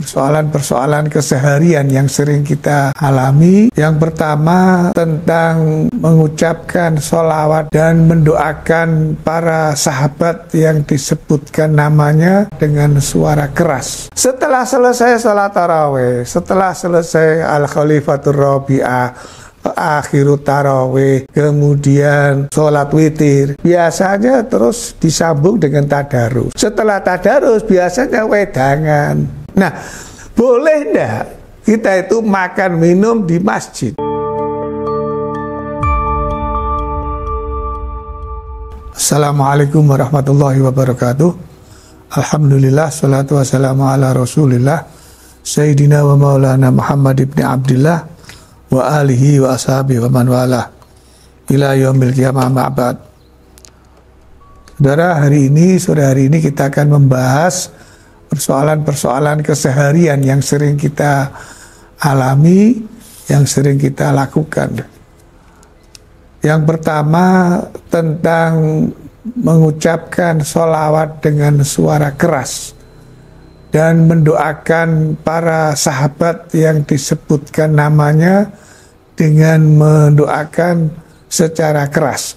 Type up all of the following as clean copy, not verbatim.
persoalan-persoalan keseharian yang sering kita alami. Yang pertama tentang mengucapkan sholawat dan mendoakan para sahabat yang disebutkan namanya dengan suara keras. Setelah selesai sholat tarawih, setelah selesai Al-Khalifatur Rabi'ah, akhiru tarawih, kemudian sholat witir, biasanya terus disambung dengan tadarus. Setelah tadarus biasanya wedangan. Nah, boleh enggak kita itu makan minum di masjid? Assalamualaikum warahmatullahi wabarakatuh. Alhamdulillah, salatu wassalamu ala rasulillah Sayyidina wa maulana Muhammad ibn Abdillah wa alihi wa ashabihi wa man walah ila yaumil qiyamah ma'bad. Saudara, sore hari ini kita akan membahas persoalan-persoalan keseharian yang sering kita alami, yang sering kita lakukan. Yang pertama tentang mengucapkan sholawat dengan suara keras dan mendoakan para sahabat yang disebutkan namanya dengan mendoakan secara keras.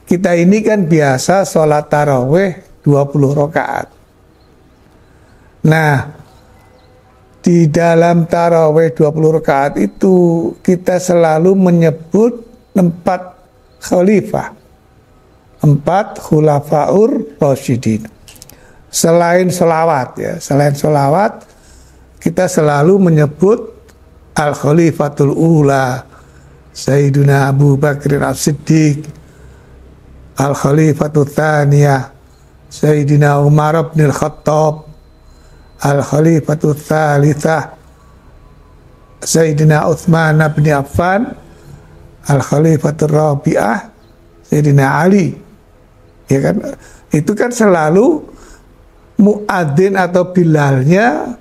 Kita ini kan biasa sholat tarawih 20 rakaat. Nah, di dalam tarawih 20 rakaat itu kita selalu menyebut 4 khalifah, 4 khulafaur rasyidin. Selain sholawat kita selalu menyebut Al-Khalifatul Ula Sayyiduna Abu Bakr As-Siddiq, Al-Khalifatul Thaniyah Sayyidina Umar bin Al-Khattab, Al-Khalifatul Thalithah Sayyidina Uthman bin Affan, Al-Khalifatul Rabi'ah Sayyidina Ali. Ya kan? Itu kan selalu muadzin atau bilalnya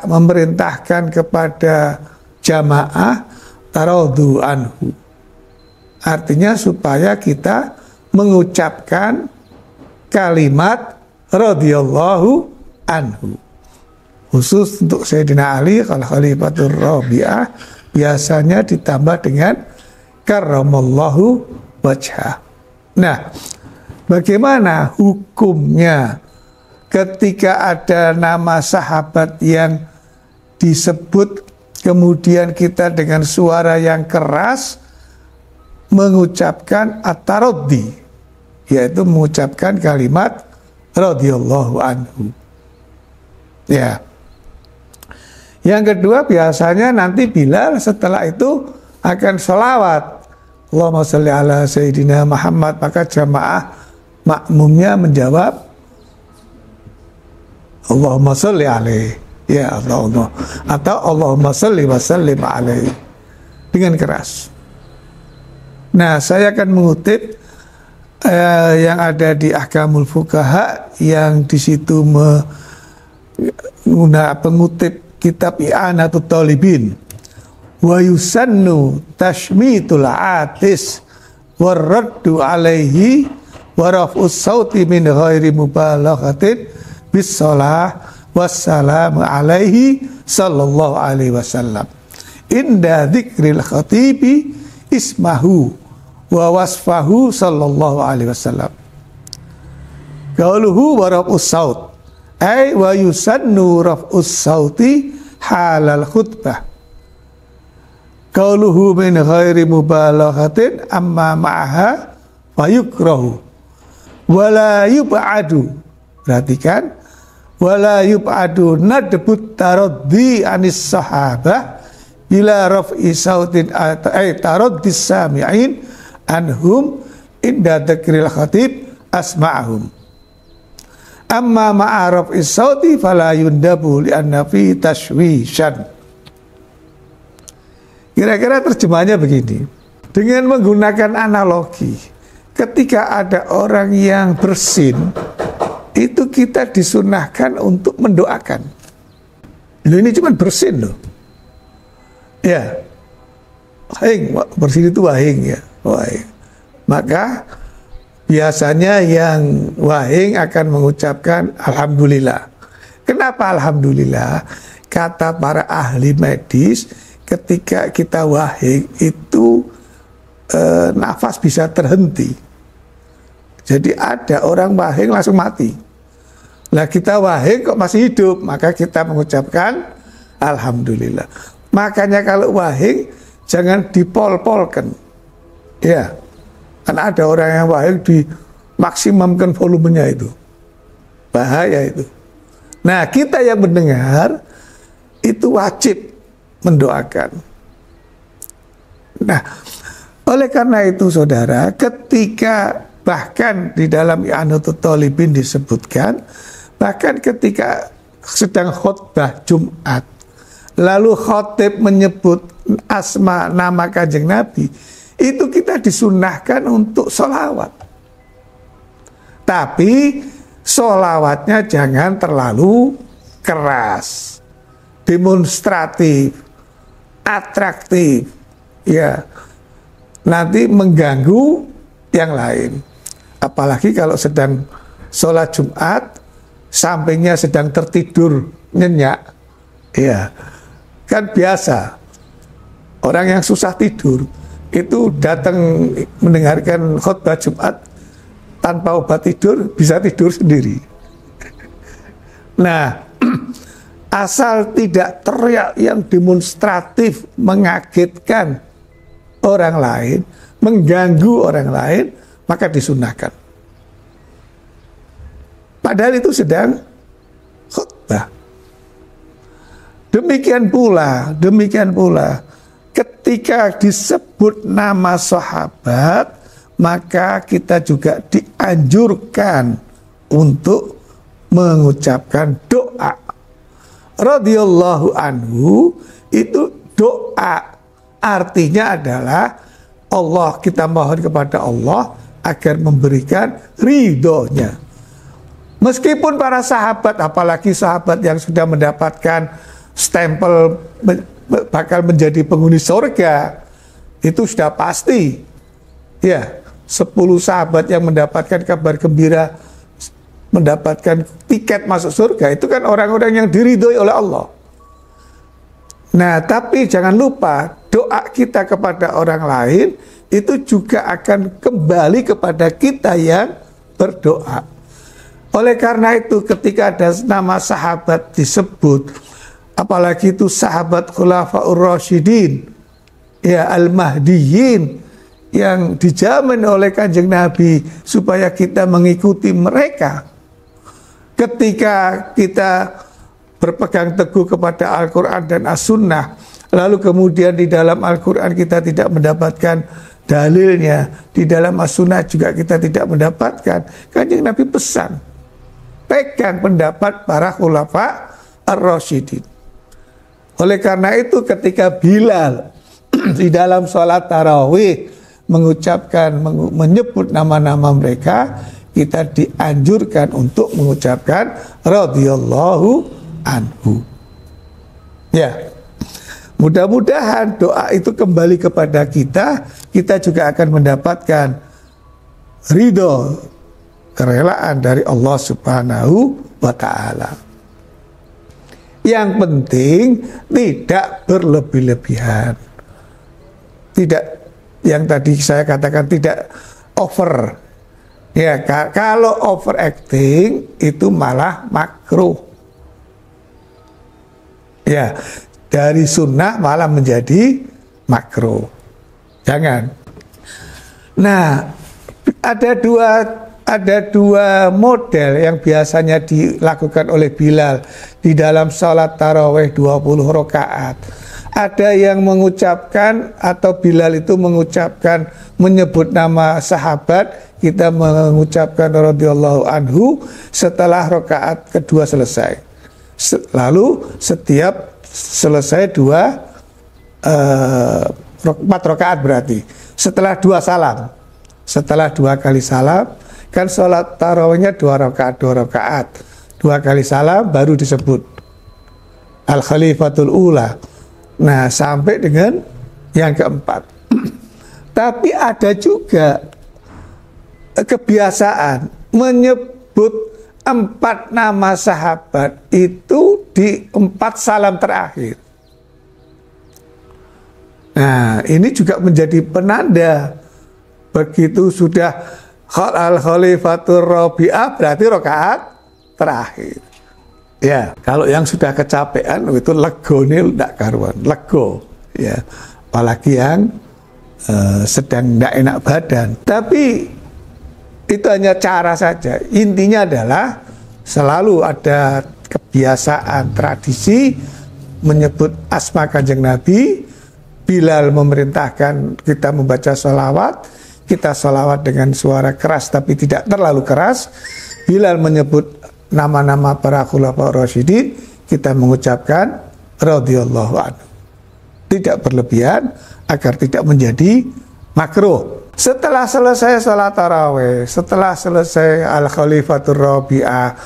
memerintahkan kepada jamaah taradhu anhu. Artinya supaya kita mengucapkan kalimat radhiyallahu anhu. Khusus untuk Sayyidina Ali, kalau Khalifatul Rabi'ah biasanya ditambah dengan karramallahu wajhah. Nah, bagaimana hukumnya ketika ada nama sahabat yang disebut kemudian kita dengan suara yang keras mengucapkan at-taraddi, yaitu mengucapkan kalimat radhiyallahu anhu. Ya. Yang kedua biasanya nanti Bilal setelah itu akan sholawat Allahumma sholli ala Sayyidina Muhammad, maka jamaah makmumnya menjawab Allahumma sholli alaihi, ya Allah, atau Allahumma sholli wa sallim alaihi dengan keras. Nah, saya akan mengutip yang ada di Ahkamul Fuqaha yang di situ pengutip kitab I'anatut Talibin. Wa yusannu tashmitul atis warraddu alaihi wa raf'us sauti min ghairi mubalaghatin bis shalah wassalamu alaihi sallallahu alaihi wasallam inda dzikril khatibi ismahu wa wasfahu sallallahu alaihi wasallam. Qauluhu wa raf'us saut ay wa yusannu raf'us sauti halal khutbah. Qauluhu min ghairi mubalaghatin amma ma'aha fayukrahu wala yub'adu. Perhatikan, wala yub'adu nadbut taraddi anis sahabah bila raf'i sautin ay taraddis sami'in anhum inda dzikril khatib asma'ahum. Amma ma'a raf'i sauti fala yundabu li'anna fi tashwishan. Kira-kira terjemahnya begini. Dengan menggunakan analogi, ketika ada orang yang bersin, itu kita disunahkan untuk mendoakan. Loh, ini cuma bersin loh. Ya, wahing, bersin itu wahing ya, wahing. Maka biasanya yang wahing akan mengucapkan alhamdulillah. Kenapa alhamdulillah? Kata para ahli medis, ketika kita wahing itu nafas bisa terhenti. Jadi ada orang wahing langsung mati. Nah kita wahing kok masih hidup, maka kita mengucapkan alhamdulillah. Makanya kalau wahing jangan dipol-polkan. Ya, karena ada orang yang wahing dimaksimumkan volumenya itu. Bahaya itu. Nah kita yang mendengar itu wajib mendoakan. Nah, oleh karena itu saudara, ketika bahkan di dalam I'anatul Talibin disebutkan, bahkan ketika sedang khutbah Jumat, lalu khotib menyebut asma nama Kanjeng Nabi, itu kita disunnahkan untuk sholawat. Tapi sholawatnya jangan terlalu keras, demonstratif, atraktif, ya, nanti mengganggu yang lain. Apalagi kalau sedang sholat Jumat, sampingnya sedang tertidur nyenyak, ya, kan biasa orang yang susah tidur itu datang mendengarkan khutbah Jumat tanpa obat tidur bisa tidur sendiri. Nah, asal tidak teriak yang demonstratif, mengagetkan orang lain, mengganggu orang lain, maka disunahkan. Padahal itu sedang khutbah. Demikian pula, ketika disebut nama sahabat, maka kita juga dianjurkan untuk mengucapkan doa. Radhiyallahu anhu itu doa, artinya adalah Allah, kita mohon kepada Allah agar memberikan ridhonya. Meskipun para sahabat, apalagi sahabat yang sudah mendapatkan stempel bakal menjadi penghuni surga, itu sudah pasti. Ya, 10 sahabat yang mendapatkan kabar gembira, mendapatkan tiket masuk surga, itu kan orang-orang yang diridhoi oleh Allah. Nah, tapi jangan lupa doa kita kepada orang lain itu juga akan kembali kepada kita yang berdoa. Oleh karena itu ketika ada nama sahabat disebut, apalagi itu sahabat Khulafaur Rasyidin, ya, Al-Mahdiyin, yang dijamin oleh Kanjeng Nabi supaya kita mengikuti mereka. Ketika kita berpegang teguh kepada Al-Quran dan As-Sunnah, lalu kemudian di dalam Al-Quran kita tidak mendapatkan dalilnya, di dalam As-Sunnah juga kita tidak mendapatkan, Kanjeng Nabi pesan, pegang pendapat para khulafa ar-rasyidin. Oleh karena itu ketika Bilal di dalam sholat tarawih menyebut nama-nama mereka, kita dianjurkan untuk mengucapkan radhiyallahu anhu. Ya, mudah-mudahan doa itu kembali kepada kita juga akan mendapatkan ridho, kerelaan dari Allah Subhanahu wa ta'ala. Yang penting tidak berlebih-lebihan. Tidak, yang tadi saya katakan, tidak over. Ya, kalau overacting itu malah makruh. Ya, dari sunnah malah menjadi makruh. Jangan. Nah, ada dua model yang biasanya dilakukan oleh Bilal di dalam sholat tarawih 20 rakaat. Ada yang mengucapkan, atau Bilal itu mengucapkan, menyebut nama sahabat, kita mengucapkan radhiyallahu anhu setelah rakaat kedua selesai. Lalu setiap selesai 4 rakaat berarti setelah 2 salam, setelah 2 kali salam, kan sholat tarawihnya 2 rakaat 2 kali salam baru disebut al-khalifatul ula. Nah, sampai dengan yang keempat. Tapi ada juga kebiasaan menyebut 4 nama sahabat itu di 4 salam terakhir. Nah, ini juga menjadi penanda begitu sudah al-khalifatur rabi'ah berarti rakaat terakhir. Ya, kalau yang sudah kecapean itu legone ndak karuan, lego ya. Apalagi yang sedang ndak enak badan. Tapi itu hanya cara saja. Intinya adalah selalu ada kebiasaan tradisi menyebut asma Kanjeng Nabi. Bilal memerintahkan kita membaca sholawat. Kita sholawat dengan suara keras tapi tidak terlalu keras. Bilal menyebut nama-nama para khulafaur rasyidin. Kita mengucapkan radhiyallahu anhu. Tidak berlebihan agar tidak menjadi makruh. Setelah selesai sholat tarawih, setelah selesai al-khalifatur rabi'ah,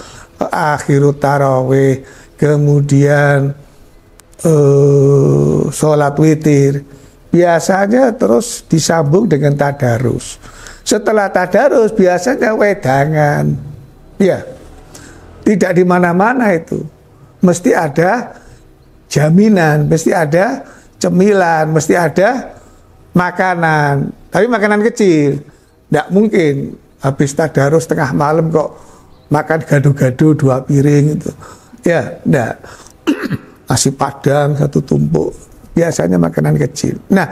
akhirut tarawih, kemudian sholat witir, biasanya terus disambung dengan tadarus. Setelah tadarus biasanya wedangan. Ya, tidak di mana-mana itu. Mesti ada jaminan, mesti ada cemilan, mesti ada makanan. Tapi makanan kecil. Tidak mungkin habis tadarus tengah malam kok makan gado-gado 2 piring itu. Ya, tidak. Nasi padang 1 tumpuk. Biasanya makanan kecil. Nah,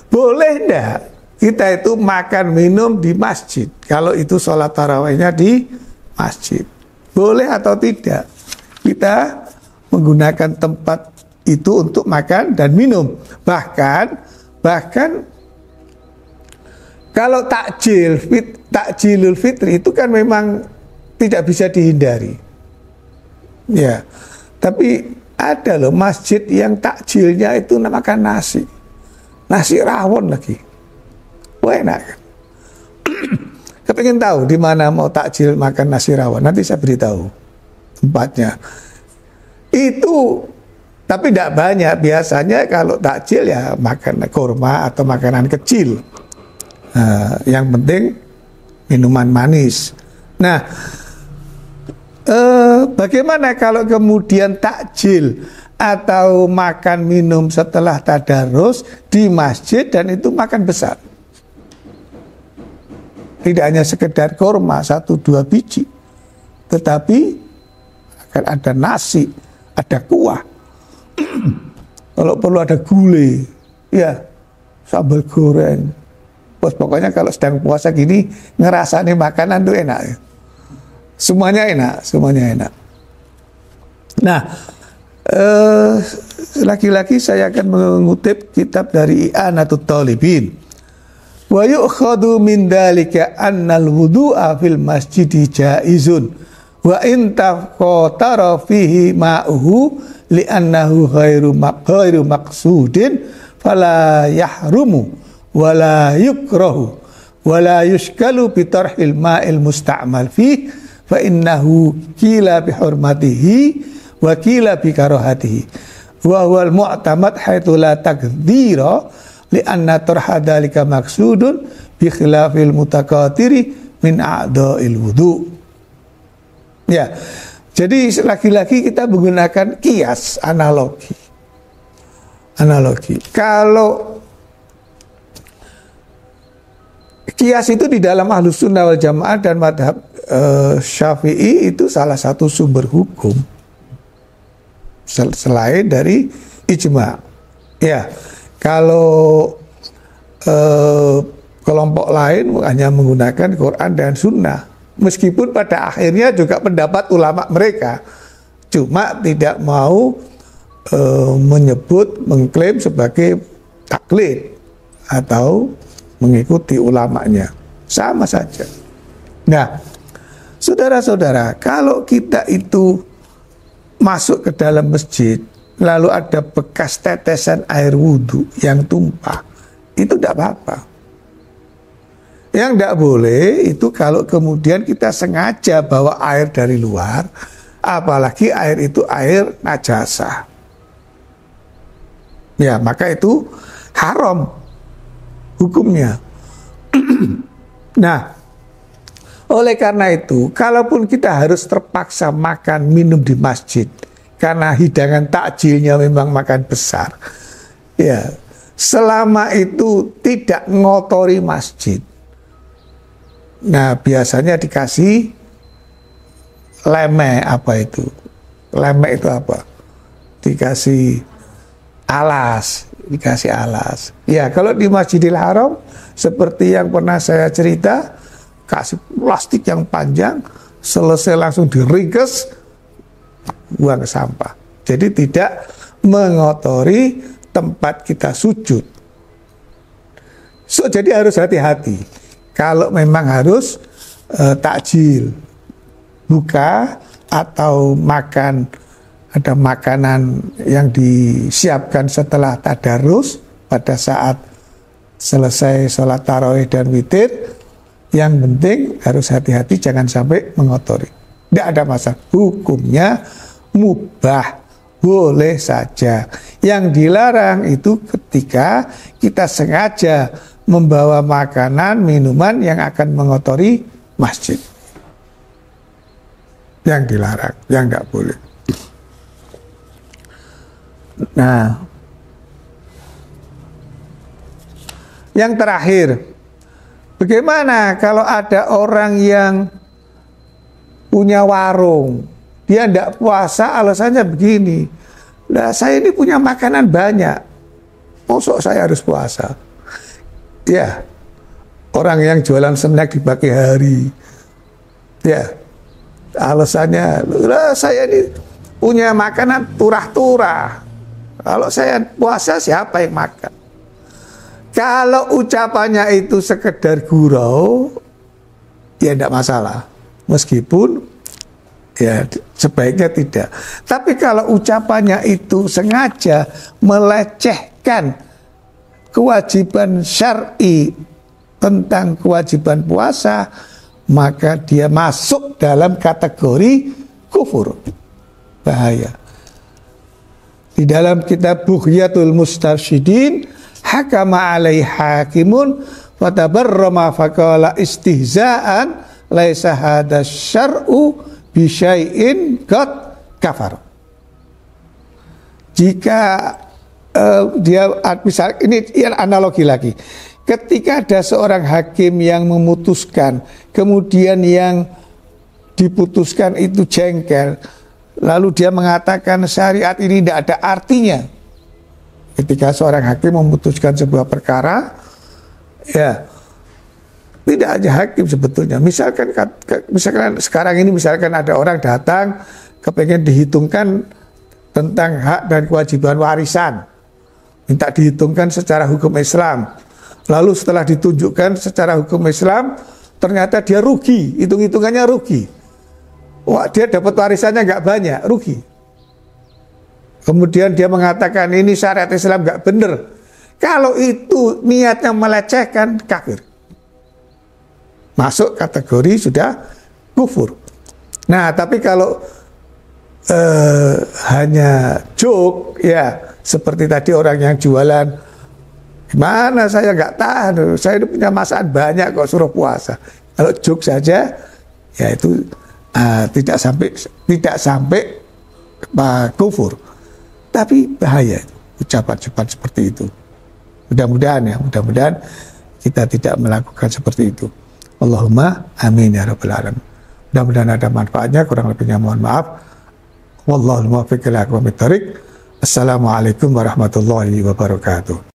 boleh tidak kita itu makan minum di masjid? Kalau itu sholat tarawihnya di masjid. Boleh atau tidak? Kita menggunakan tempat itu untuk makan dan minum. Bahkan kalau takjilul fitri itu kan memang tidak bisa dihindari. Ya. Tapi ada loh masjid yang takjilnya itu makan nasi. Nasi rawon lagi. Wah, enak kan? Kepingin tahu di mana mau takjil makan nasi rawon? Nanti saya beritahu tempatnya. Itu tapi tidak banyak. Biasanya kalau takjil ya makan kurma atau makanan kecil. Yang penting minuman manis. Nah, bagaimana kalau kemudian takjil atau makan minum setelah tadarus di masjid dan itu makan besar? Tidak hanya sekedar kurma 1-2 biji, tetapi akan ada nasi, ada kuah. Kalau perlu ada gulai, ya sambal goreng. Pokoknya kalau sedang puasa gini ngerasani makanan tuh enak ya. Semuanya enak. Nah, lagi-lagi saya akan mengutip kitab dari I'anatut Talibin. Wa yu'khadhu min dzalika annal wudu'a fil masjidi jaizun wa in taqatara fihi ma'uhu li'annahu ghairu maqsudin fala yahrumu wala yukrahu wala yushkalu bi tarhil ma'il musta'mal fihi fa innahu qila bi hurmatihi wa qila bi karahatihi wa huwa al-mu'tamad haitsu la taqdira li anna tarha dzalika maqsudun bi khilafil mutakatiri min a'dha'il wudu. Ya. Jadi lagi-lagi kita menggunakan kias, analogi. Kalau kias itu di dalam Ahlus Sunnah wal Jamaah dan madhab Syafi'i itu salah satu sumber hukum selain dari ijma. Ya, kalau kelompok lain hanya menggunakan Quran dan Sunnah, meskipun pada akhirnya juga pendapat ulama mereka, cuma tidak mau mengklaim sebagai taklid atau mengikuti ulamanya, sama saja. Nah, saudara-saudara, kalau kita itu masuk ke dalam masjid, lalu ada bekas tetesan air wudhu yang tumpah, itu tidak apa-apa. Yang tidak boleh itu kalau kemudian kita sengaja bawa air dari luar, apalagi air itu air najasah. Ya, maka itu haram hukumnya. Nah, Oleh karena itu, kalaupun kita harus terpaksa makan minum di masjid karena hidangan takjilnya memang makan besar, ya, selama itu tidak ngotori masjid. Nah, biasanya dikasih leme, apa itu? Leme itu apa? Dikasih alas, Ya, kalau di Masjidil Haram seperti yang pernah saya cerita, kasih plastik yang panjang, selesai langsung diringkes, buang ke sampah. Jadi tidak mengotori tempat kita sujud. So, jadi harus hati-hati. Kalau memang harus takjil, buka atau makan, ada makanan yang disiapkan setelah tadarus pada saat selesai sholat tarawih dan witir. Yang penting harus hati-hati, jangan sampai mengotori. Tidak ada masalah, hukumnya mubah, boleh saja. Yang dilarang itu ketika kita sengaja membawa makanan, minuman yang akan mengotori masjid. Yang dilarang, yang tidak boleh. Nah, yang terakhir, bagaimana kalau ada orang yang punya warung, dia tidak puasa, alasannya begini, nah saya ini punya makanan banyak, mosok saya harus puasa? Ya, orang yang jualan snack di pagi hari, ya, alasannya, lah saya ini punya makanan turah-turah, kalau saya puasa siapa yang makan? Kalau ucapannya itu sekedar gurau, ya tidak masalah. Meskipun ya sebaiknya tidak. Tapi kalau ucapannya itu sengaja melecehkan kewajiban syar'i tentang kewajiban puasa, maka dia masuk dalam kategori kufur. Bahaya. Di dalam kitab Bughyatul Mustarsyidin, hakama alaih hakimun fatabarrama faqala istihza'an laisa hadas syar'u bisyai'in qad kafar. Jika dia misal ini analogi lagi, ketika ada seorang hakim yang memutuskan, kemudian yang diputuskan itu jengkel, lalu dia mengatakan syariat ini tidak ada artinya. Ketika seorang hakim memutuskan sebuah perkara, ya tidak aja hakim sebetulnya. Misalkan sekarang ini misalkan ada orang datang kepengen dihitungkan tentang hak dan kewajiban warisan, minta dihitungkan secara hukum Islam. Lalu setelah ditunjukkan secara hukum Islam, ternyata dia rugi, hitung-hitungannya rugi. Wah, dia dapat warisannya nggak banyak, rugi. Kemudian dia mengatakan ini syariat Islam nggak benar. Kalau itu niatnya melecehkan, kafir. Masuk kategori sudah kufur. Nah, tapi kalau hanya joke, ya seperti tadi orang yang jualan, gimana saya nggak tahan, saya punya masakan banyak kok suruh puasa. Kalau joke saja, ya itu tidak sampai kufur. Tapi bahaya ucapan-ucapan seperti itu. Mudah-mudahan kita tidak melakukan seperti itu. Allahumma amin ya rabbal alamin. Mudah-mudahan ada manfaatnya, kurang lebihnya mohon maaf. Wallahul muwaffiq ila aqwamit thoriq. Assalamualaikum warahmatullahi wabarakatuh.